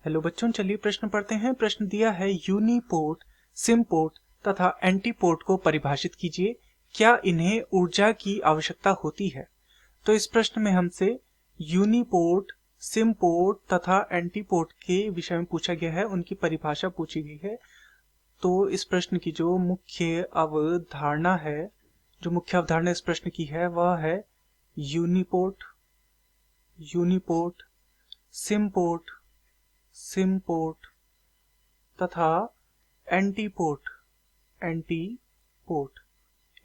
Hello बच्चों, चलिए प्रश्न पढ़ते हैं। प्रश्न दिया है यूनिपोर्ट, सिमपोर्ट तथा एंटीपोर्ट को परिभाषित कीजिए। क्या इन्हें ऊर्जा की आवश्यकता होती है? तो इस प्रश्न में हमसे यूनिपोर्ट, सिमपोर्ट तथा एंटीपोर्ट के विषय में पूछा गया है, उनकी परिभाषा पूछी गई है। तो इस प्रश्न की जो मुख्य अवधारणा इस प्रश्न की है वह है यूनिपोर्ट, सिमपोर्ट तथा एंटीपोर्ट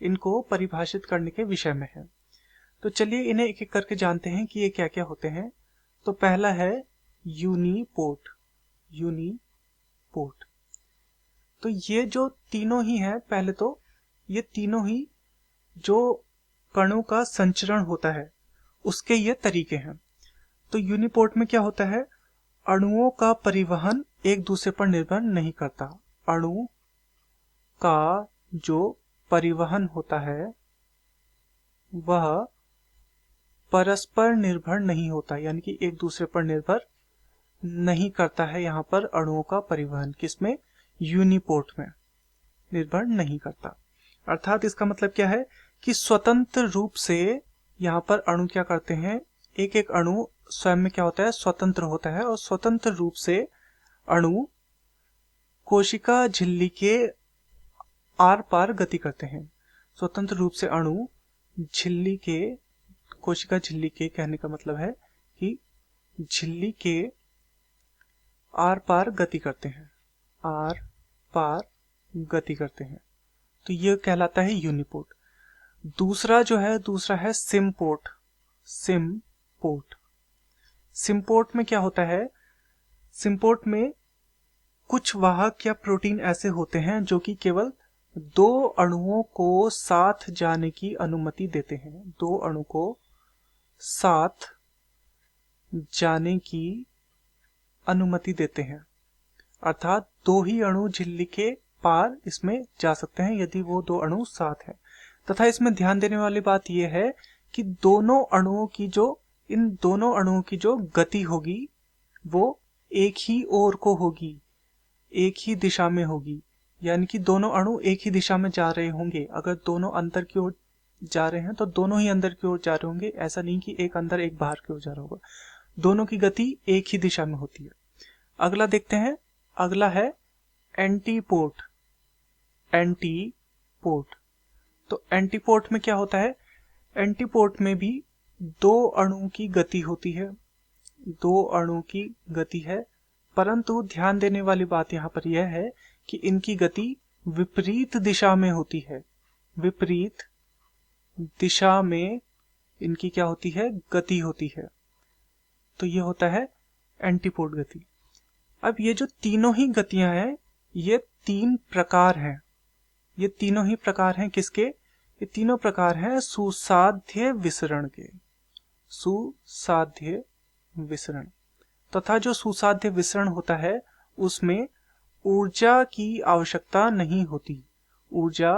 इनको परिभाषित करने के विषय में है। तो चलिए इन्हें एक एक करके जानते हैं कि ये क्या क्या होते हैं। तो पहला है यूनिपोर्ट। तो ये जो तीनों ही है, पहले तो ये तीनों ही जो कणों का संचरण होता है उसके ये तरीके हैं। तो यूनिपोर्ट में क्या होता है, अणुओं का परिवहन एक दूसरे पर निर्भर नहीं करता। अणु का जो परिवहन होता है वह परस्पर निर्भर नहीं होता, यानी कि एक दूसरे पर निर्भर नहीं करता है। यहाँ पर अणुओं का परिवहन किसमें, यूनिपोर्ट में निर्भर नहीं करता। अर्थात इसका मतलब क्या है कि स्वतंत्र रूप से यहाँ पर अणु क्या करते हैं, एक एक अणु स्वयं में क्या होता है, स्वतंत्र होता है और स्वतंत्र रूप से अणु कोशिका झिल्ली के आर पार गति करते हैं। स्वतंत्र रूप से अणु कोशिका झिल्ली के कहने का मतलब है कि झिल्ली के आर पार गति करते हैं, तो ये कहलाता है यूनिपोर्ट। दूसरा है सिमपोर्ट में क्या होता है, सिमपोर्ट में कुछ वाहक या प्रोटीन ऐसे होते हैं जो कि केवल दो अणुओं को साथ जाने की अनुमति देते हैं। दो अणु को साथ जाने की अनुमति देते हैं, अर्थात दो ही अणु झिल्ली के पार इसमें जा सकते हैं यदि वो दो अणु साथ हैं। तथा इसमें ध्यान देने वाली बात यह है कि इन दोनों अणुओं की जो गति होगी वो एक ही ओर को होगी, एक ही दिशा में होगी, यानी कि दोनों अणु एक ही दिशा में जा रहे होंगे। अगर दोनों अंदर की ओर जा रहे हैं तो दोनों ही अंदर की ओर जा रहे होंगे, ऐसा नहीं कि एक अंदर एक बाहर की ओर जा रहा होगा। दोनों की गति एक ही दिशा में होती है। अगला देखते हैं, अगला है एंटीपोर्ट। तो एंटीपोर्ट में क्या होता है, एंटीपोर्ट में भी दो अणु की गति होती है, परंतु ध्यान देने वाली बात यहाँ पर यह है कि इनकी गति विपरीत दिशा में होती है। विपरीत दिशा में इनकी क्या होती है, गति होती है। तो ये होता है एंटीपोर्ट गति। अब ये जो तीनों ही गतियां हैं ये तीन प्रकार हैं। ये तीनों ही प्रकार हैं किसके, ये तीनों प्रकार हैं सुसाध्य विसरण। तथा जो सुसाध्य विसरण होता है उसमें ऊर्जा की आवश्यकता नहीं होती, ऊर्जा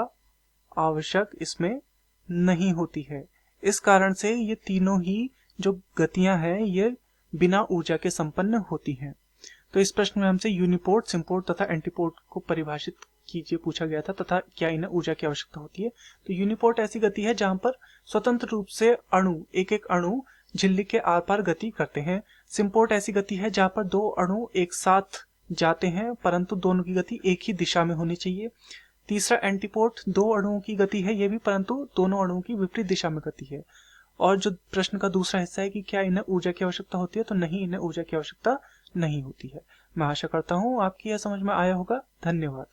आवश्यक इसमें नहीं होती है। इस कारण से ये तीनों ही जो गतियां हैं ये बिना ऊर्जा के संपन्न होती हैं। तो इस प्रश्न में हमसे यूनिपोर्ट, सिमपोर्ट तथा एंटीपोर्ट को परिभाषित कीजिए पूछा गया था तथा क्या इन्हें ऊर्जा की आवश्यकता होती है। तो यूनिपोर्ट ऐसी गति है जहां पर स्वतंत्र रूप से एक एक अणु झिल्ली के आर पार गति करते हैं। सिमपोर्ट ऐसी गति है जहां पर दो अणु एक साथ जाते हैं परंतु दोनों की गति एक ही दिशा में होनी चाहिए। तीसरा एंटीपोर्ट, दो अणुओं की गति है ये भी, परंतु दोनों अणुओं की विपरीत दिशा में गति है। और जो प्रश्न का दूसरा हिस्सा है कि क्या इन्हें ऊर्जा की आवश्यकता होती है, तो नहीं, इन्हें ऊर्जा की आवश्यकता नहीं होती है। मैं आशा करता हूं आपकी यह समझ में आया होगा। धन्यवाद।